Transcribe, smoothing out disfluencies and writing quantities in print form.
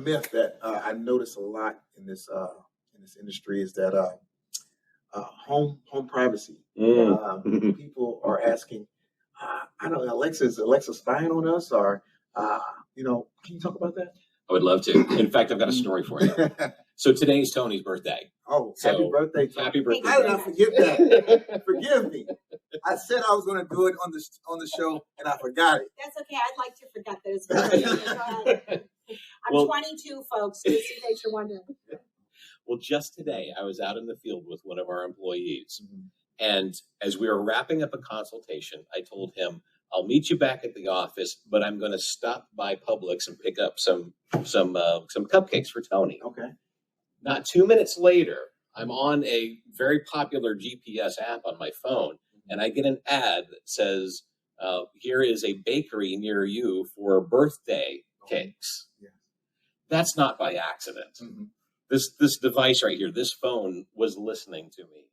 myth that I notice a lot in this industry is that home privacy. People are asking, I don't know, is Alexa spying on us, or can you talk about that? I would love to. In fact, I've got a story for you. So today's Tony's birthday. Oh, happy birthday! Happy birthday! How did I forget that? Forgive me. I said I was going to do it on the show, and I forgot it. That's okay. I'd like to forget that it's birthday. I'm 22, folks, just in case you're wondering. Well, just today, I was out in the field with one of our employees. And as we were wrapping up a consultation, I told him, I'll meet you back at the office, but I'm going to stop by Publix and pick up some cupcakes for Tony. Okay. Not 2 minutes later, I'm on a very popular GPS app on my phone, and I get an ad that says, here is a bakery near you for birthday cakes. Yeah. That's not by accident. This device right here, this phone was listening to me.